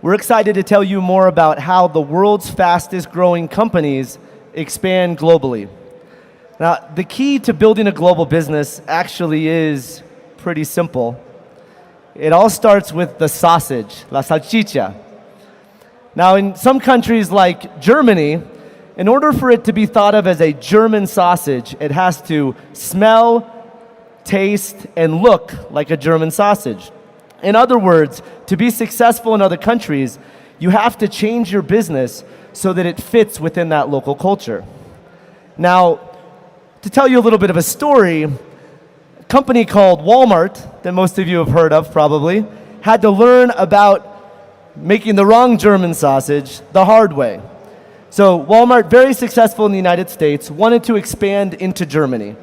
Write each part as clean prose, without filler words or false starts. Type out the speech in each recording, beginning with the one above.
we're excited to tell you more about how the world's fastest growing companies expand globally. Now, the key to building a global business actually is pretty simple. It all starts with the sausage, la salchicha. Now, in some countries like Germany, in order for it to be thought of as a German sausage, it has to smell, taste, and look like a German sausage. In other words, to be successful in other countries, you have to change your business so that it fits within that local culture. Now, to tell you a little bit of a story, a company called Walmart, that most of you have heard of probably, had to learn about making the wrong German sausage the hard way. So Walmart, very successful in the United States, wanted to expand into Germany.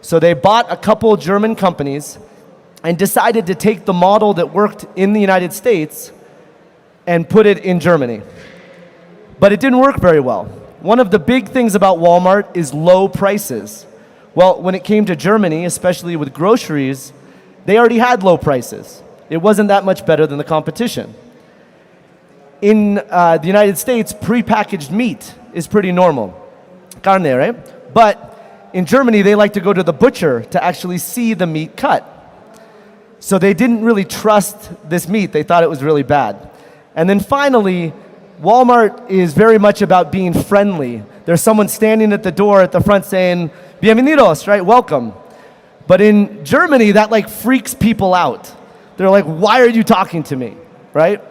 So they bought a couple German companies and decided to take the model that worked in the United States and put it in Germany. But it didn't work very well. One of the big things about Walmart is low prices. Well, when it came to Germany, especially with groceries, they already had low prices. It wasn't that much better than the competition. In the United States, prepackaged meat is pretty normal. Carne, right? But in Germany, they like to go to the butcher to actually see the meat cut. So they didn't really trust this meat. They thought it was really bad. And then finally, Walmart is very much about being friendly. There's someone standing at the door at the front saying, bienvenidos, right? Welcome. But in Germany, that like freaks people out. They're like, why are you talking to me, right?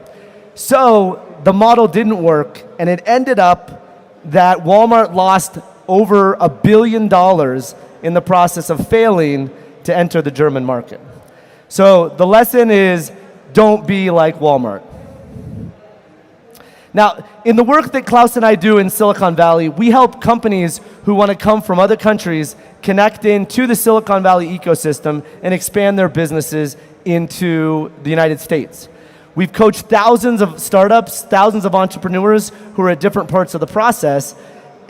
So the model didn't work, and it ended up that Walmart lost over $1 billion in the process of failing to enter the German market. So the lesson is, don't be like Walmart. Now, in the work that Klaus and I do in Silicon Valley, we help companies who want to come from other countries connect into the Silicon Valley ecosystem and expand their businesses into the United States. We've coached thousands of startups, thousands of entrepreneurs who are at different parts of the process,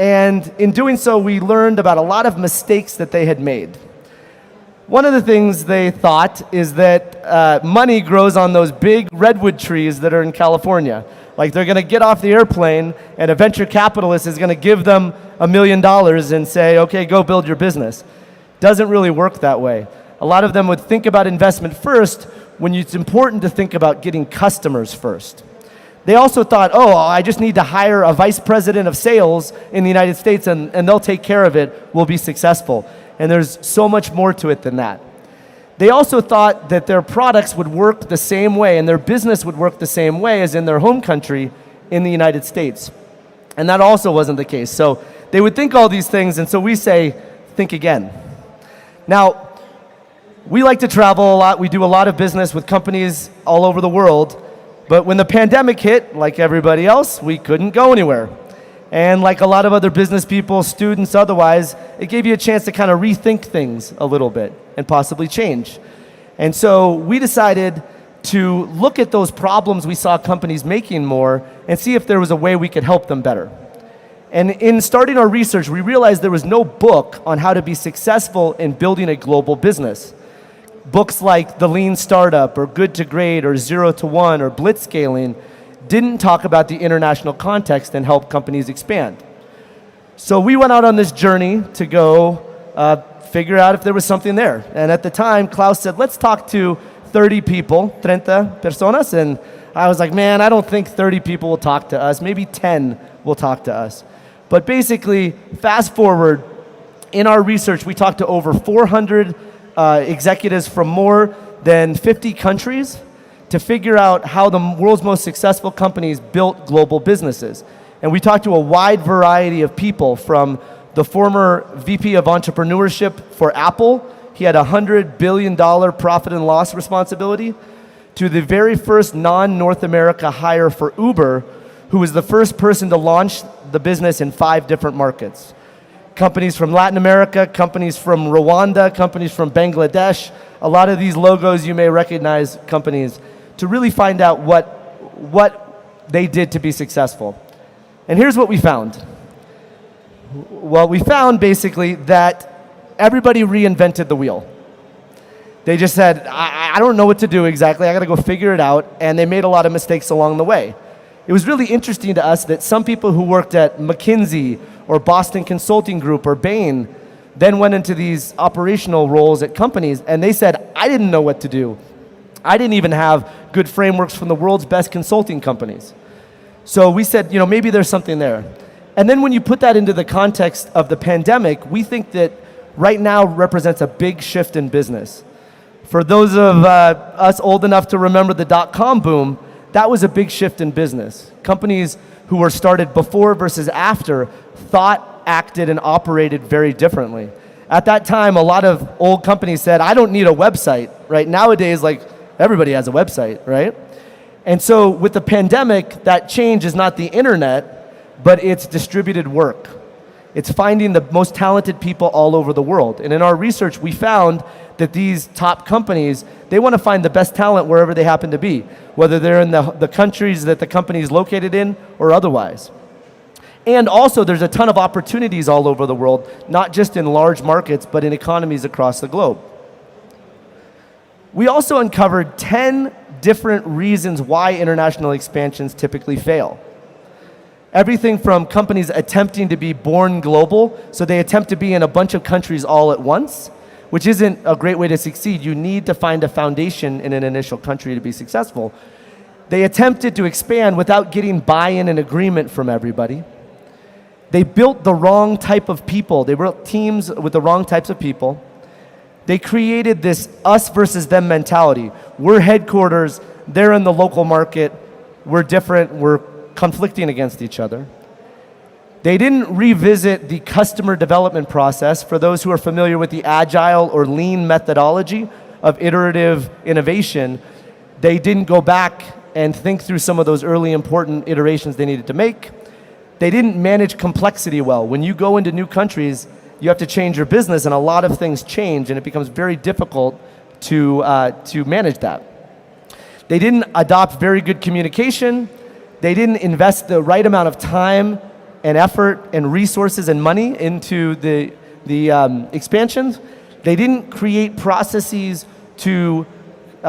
and in doing so, we learned about a lot of mistakes that they had made. One of the things they thought is that money grows on those big redwood trees that are in California. Like they're gonna get off the airplane and a venture capitalist is gonna give them $1 million and say, okay, go build your business. Doesn't really work that way. A lot of them would think about investment first when it's important to think about getting customers first. They also thought, oh, I just need to hire a vice president of sales in the United States and they'll take care of it, we'll be successful. And there's so much more to it than that. They also thought that their products would work the same way and their business would work the same way as in their home country in the United States. And that also wasn't the case. So they would think all these things, and so we say, think again. Now, we like to travel a lot. We do a lot of business with companies all over the world. But when the pandemic hit, like everybody else, we couldn't go anywhere. And like a lot of other business people, students, otherwise, it gave you a chance to kind of rethink things a little bit and possibly change. And so we decided to look at those problems we saw companies making more and see if there was a way we could help them better. And in starting our research, we realized there was no book on how to be successful in building a global business. Books like The Lean Startup or Good to Great or 0 to 1 or Blitzscaling didn't talk about the international context and help companies expand. So we went out on this journey to go figure out if there was something there. And at the time, Klaus said, let's talk to 30 people, 30 personas. And I was like, man, I don't think 30 people will talk to us. Maybe 10 will talk to us. But basically, fast forward, in our research, we talked to over 400 executives from more than 50 countries to figure out how the world's most successful companies built global businesses. And we talked to a wide variety of people, from the former VP of entrepreneurship for Apple. He had a $100 billion profit and loss responsibility, to the very first non-North America hire for Uber, who was the first person to launch the business in 5 different markets. Companies from Latin America, companies from Rwanda, companies from Bangladesh, a lot of these logos you may recognize companies, to really find out what they did to be successful. And here's what we found. Well, we found basically that everybody reinvented the wheel. They just said, I don't know what to do exactly, I got to go figure it out, and they made a lot of mistakes along the way. It was really interesting to us that some people who worked at McKinsey or Boston Consulting Group or Bain then went into these operational roles at companies, and they said, I didn't know what to do. I didn't even have good frameworks from the world's best consulting companies. So we said, maybe there's something there. And then when you put that into the context of the pandemic, we think that right now represents a big shift in business. For those of us old enough to remember the dot-com boom, that was a big shift in business. Companies who were started before versus after thought, acted, and operated very differently. At that time, a lot of old companies said, I don't need a website, right? Nowadays, everybody has a website, right? And so with the pandemic, that change is not the internet, but it's distributed work. It's finding the most talented people all over the world. And in our research, we found that these top companies, they want to find the best talent wherever they happen to be, whether they're in the countries that the company is located in or otherwise. And also, there's a ton of opportunities all over the world, not just in large markets, but in economies across the globe. We also uncovered 10 different reasons why international expansions typically fail. Everything from companies attempting to be born global, so they attempt to be in a bunch of countries all at once, which isn't a great way to succeed. You need to find a foundation in an initial country to be successful. They attempted to expand without getting buy-in and agreement from everybody. They built the wrong type of people. They built teams with the wrong types of people. They created this us versus them mentality. We're headquarters, they're in the local market, we're different, we're conflicting against each other. They didn't revisit the customer development process. For those who are familiar with the agile or lean methodology of iterative innovation, they didn't go back and think through some of those early important iterations they needed to make. They didn't manage complexity well. When you go into new countries, you have to change your business, and a lot of things change, and it becomes very difficult to manage that. They didn't adopt very good communication. They didn't invest the right amount of time and effort and resources and money into the expansions. They didn't create processes to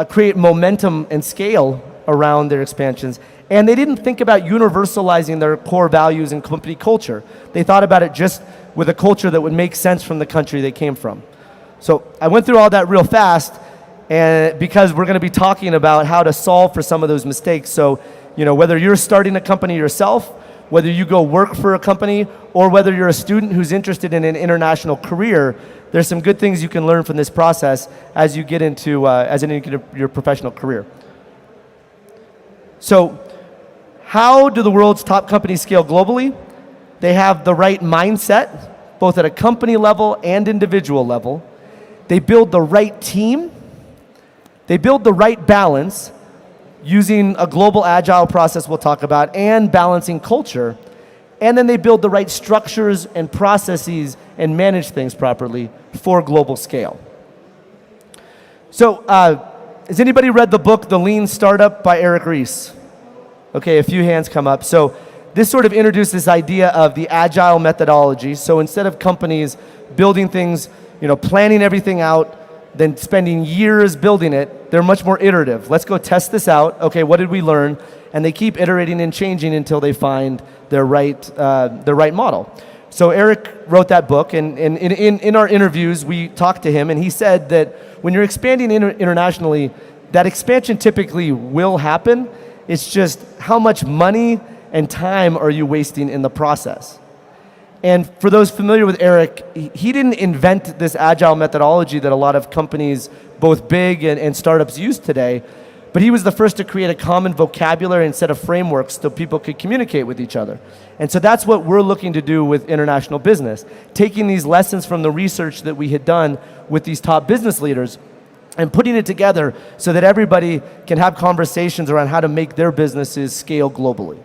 create momentum and scale around their expansions. And they didn't think about universalizing their core values and company culture. They thought about it just with a culture that would make sense from the country they came from. So I went through all that real fast, and because we're going to be talking about how to solve for some of those mistakes. So, whether you're starting a company yourself, whether you go work for a company, or whether you're a student who's interested in an international career, there's some good things you can learn from this process as you get into your professional career. So, how do the world's top companies scale globally? They have the right mindset, both at a company level and individual level. They build the right team. They build the right balance using a global agile process we'll talk about and balancing culture. And then they build the right structures and processes and manage things properly for global scale. So, has anybody read the book, The Lean Startup by Eric Ries? Okay, a few hands come up. So this sort of introduced this idea of the agile methodology. So instead of companies building things, planning everything out, then spending years building it, they're much more iterative. Let's go test this out. Okay, what did we learn? And they keep iterating and changing until they find their right model. So Eric wrote that book, and in our interviews, we talked to him, and he said that when you're expanding internationally, that expansion typically will happen. It's just how much money and time are you wasting in the process? And for those familiar with Eric, he didn't invent this agile methodology that a lot of companies, both big and startups, use today, but he was the first to create a common vocabulary and set of frameworks so people could communicate with each other. And so that's what we're looking to do with international business, taking these lessons from the research that we had done with these top business leaders and putting it together so that everybody can have conversations around how to make their businesses scale globally.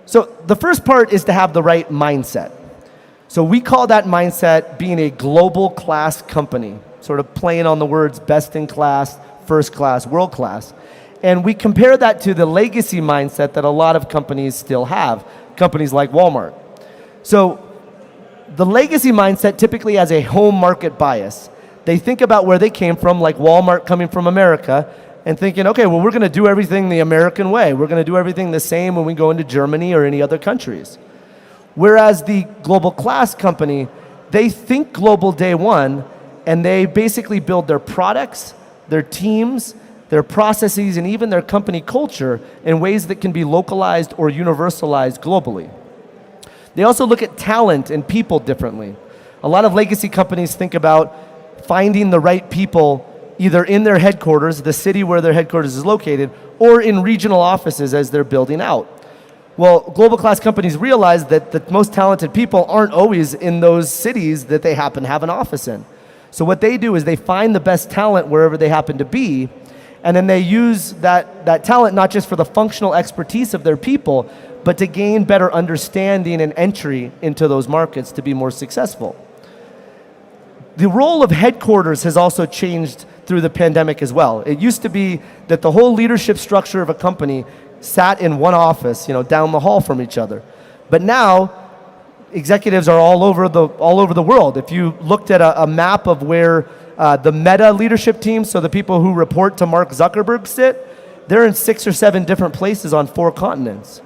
So the first part is to have the right mindset. So we call that mindset being a global class company, sort of playing on the words best in class, first class, world class. And we compare that to the legacy mindset that a lot of companies still have, companies like Walmart. So the legacy mindset typically has a home market bias. They think about where they came from, like Walmart coming from America, and thinking, okay, well, we're going to do everything the American way. We're going to do everything the same when we go into Germany or any other countries. Whereas the global class company, they think global day one, and they basically build their products, their teams, their processes, and even their company culture in ways that can be localized or universalized globally. They also look at talent and people differently. A lot of legacy companies think about finding the right people either in their headquarters, the city where their headquarters is located, or in regional offices as they're building out. Well, global class companies realize that the most talented people aren't always in those cities that they happen to have an office in. So what they do is they find the best talent wherever they happen to be, and then they use that talent not just for the functional expertise of their people, but to gain better understanding and entry into those markets to be more successful. The role of headquarters has also changed through the pandemic as well. It used to be that the whole leadership structure of a company sat in one office, down the hall from each other. But now, executives are all over the world. If you looked at a map of where the Meta leadership team, so the people who report to Mark Zuckerberg sit, they're in 6 or 7 different places on 4 continents.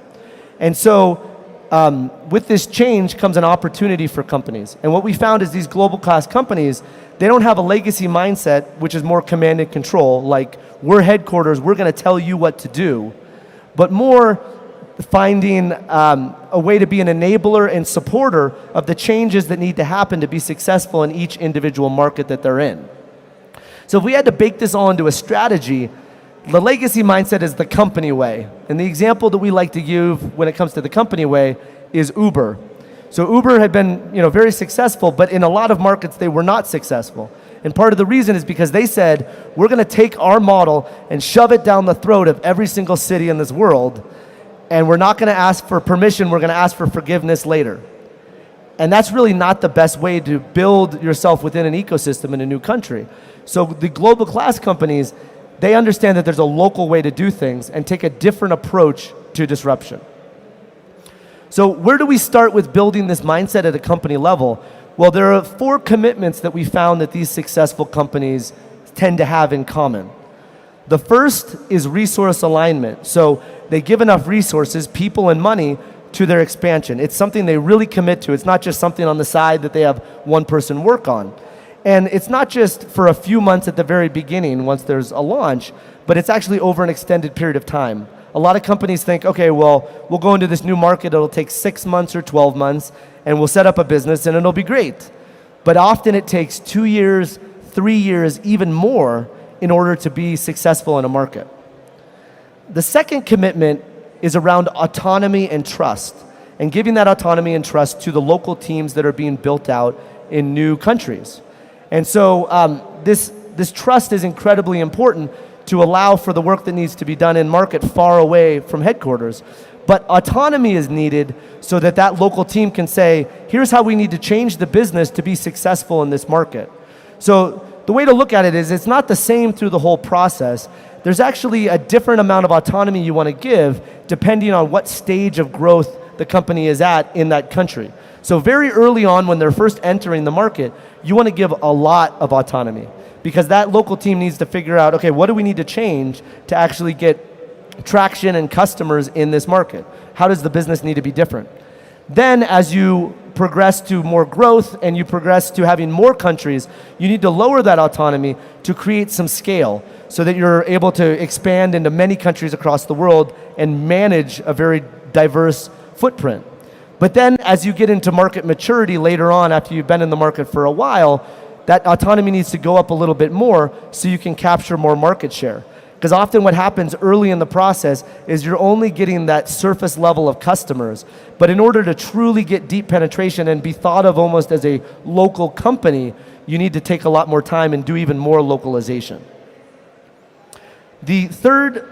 And so with this change comes an opportunity for companies. And what we found is these global class companies, they don't have a legacy mindset, which is more command and control, like we're headquarters, we're going to tell you what to do, but more finding a way to be an enabler and supporter of the changes that need to happen to be successful in each individual market that they're in. So if we had to bake this all into a strategy, the legacy mindset is the company way. And the example that we like to give when it comes to the company way is Uber. So Uber had been very successful, but in a lot of markets they were not successful. And part of the reason is because they said, we're going to take our model and shove it down the throat of every single city in this world, and we're not going to ask for permission, we're going to ask for forgiveness later. And that's really not the best way to build yourself within an ecosystem in a new country. So the global class companies, they understand that there's a local way to do things and take a different approach to disruption. So where do we start with building this mindset at a company level? Well, there are 4 commitments that we found that these successful companies tend to have in common. The first is resource alignment. So they give enough resources, people and money, to their expansion. It's something they really commit to. It's not just something on the side that they have one person work on. And it's not just for a few months at the very beginning once there's a launch, but it's actually over an extended period of time. A lot of companies think, okay, well, we'll go into this new market, it'll take 6 months or 12 months, and we'll set up a business and it'll be great. But often it takes 2 years, 3 years, even more in order to be successful in a market. The second commitment is around autonomy and trust, and giving that autonomy and trust to the local teams that are being built out in new countries. And so this trust is incredibly important to allow for the work that needs to be done in market far away from headquarters. But autonomy is needed so that that local team can say, here's how we need to change the business to be successful in this market. So the way to look at it is it's not the same through the whole process. There's actually a different amount of autonomy you want to give depending on what stage of growth the company is at in that country. So very early on when they're first entering the market, you want to give a lot of autonomy because that local team needs to figure out, okay, what do we need to change to actually get traction and customers in this market? How does the business need to be different? Then as you progress to more growth and you progress to having more countries, you need to lower that autonomy to create some scale so that you're able to expand into many countries across the world and manage a very diverse footprint. But then as you get into market maturity later on, after you've been in the market for a while, that autonomy needs to go up a little bit more so you can capture more market share. Because often what happens early in the process is you're only getting that surface level of customers. But in order to truly get deep penetration and be thought of almost as a local company, you need to take a lot more time and do even more localization. The third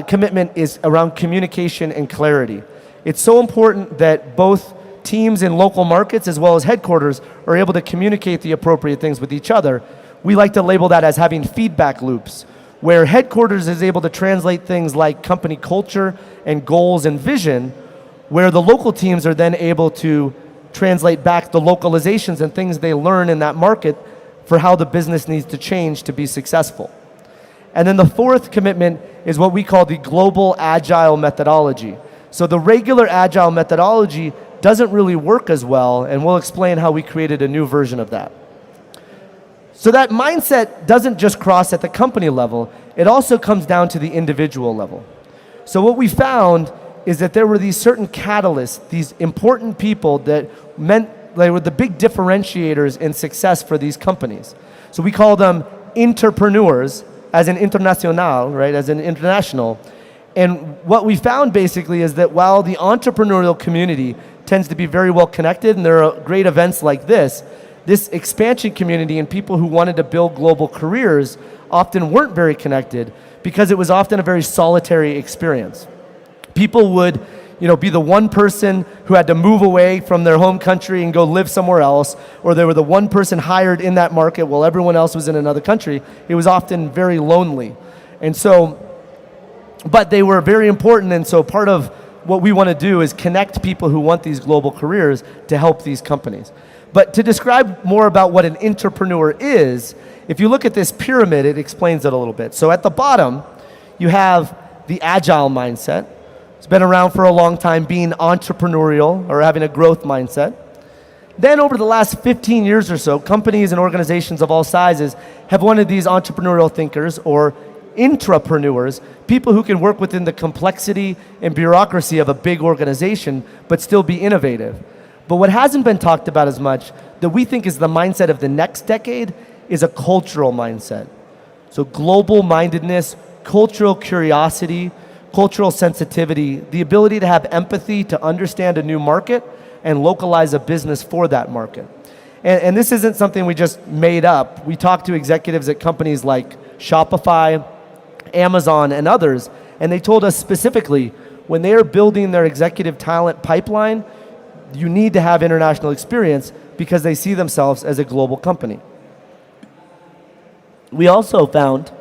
commitment is around communication and clarity. It's so important that both teams in local markets as well as headquarters are able to communicate the appropriate things with each other. We like to label that as having feedback loops, where headquarters is able to translate things like company culture and goals and vision, where the local teams are then able to translate back the localizations and things they learn in that market for how the business needs to change to be successful. And then the fourth commitment is what we call the global agile methodology. So the regular agile methodology doesn't really work as well, and we'll explain how we created a new version of that. So that mindset doesn't just cross at the company level, it also comes down to the individual level. So what we found is that there were these certain catalysts, these important people that meant they were the big differentiators in success for these companies. So we call them entrepreneurs, as an international, right, as an international. And what we found basically is that while the entrepreneurial community tends to be very well connected, and there are great events like this expansion community and people who wanted to build global careers often weren't very connected because it was often a very solitary experience. People would, be the one person who had to move away from their home country and go live somewhere else, or they were the one person hired in that market while everyone else was in another country. It was often very lonely. And so, but they were very important, and so part of what we want to do is connect people who want these global careers to help these companies. But to describe more about what an entrepreneur is, if you look at this pyramid, it explains it a little bit. So at the bottom, you have the agile mindset. It's been around for a long time, being entrepreneurial or having a growth mindset. Then over the last 15 years or so, companies and organizations of all sizes have wanted these entrepreneurial thinkers or intrapreneurs, people who can work within the complexity and bureaucracy of a big organization, but still be innovative. But what hasn't been talked about as much, that we think is the mindset of the next decade, is a cultural mindset. So global mindedness, cultural curiosity, cultural sensitivity, the ability to have empathy to understand a new market and localize a business for that market. And this isn't something we just made up. We talked to executives at companies like Shopify, Amazon, and others, and they told us specifically, when they are building their executive talent pipeline, you need to have international experience because they see themselves as a global company. We also found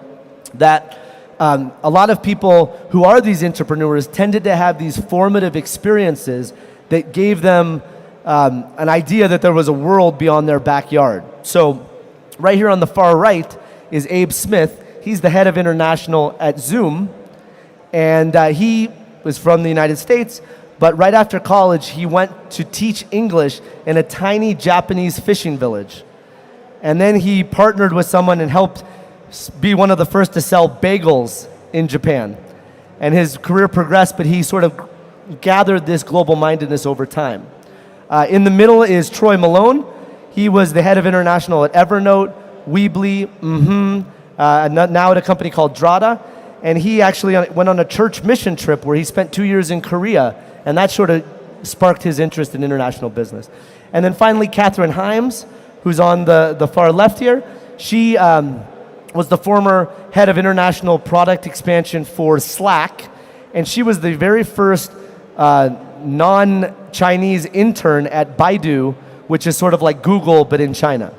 that a lot of people who are these entrepreneurs tended to have these formative experiences that gave them an idea that there was a world beyond their backyard. So right here on the far right is Abe Smith. He's the head of international at Zoom, and he was from the United States, but right after college, he went to teach English in a tiny Japanese fishing village. And then he partnered with someone and helped be one of the first to sell bagels in Japan. And his career progressed, but he sort of gathered this global mindedness over time. In the middle is Troy Malone. He was the head of international at Evernote, Weebly, now at a company called Drata. And he actually went on a church mission trip where he spent 2 years in Korea, and that sort of sparked his interest in international business. And then finally, Catherine Himes, who's on the far left here. She was the former head of international product expansion for Slack, and she was the very first non-Chinese intern at Baidu, which is sort of like Google, but in China.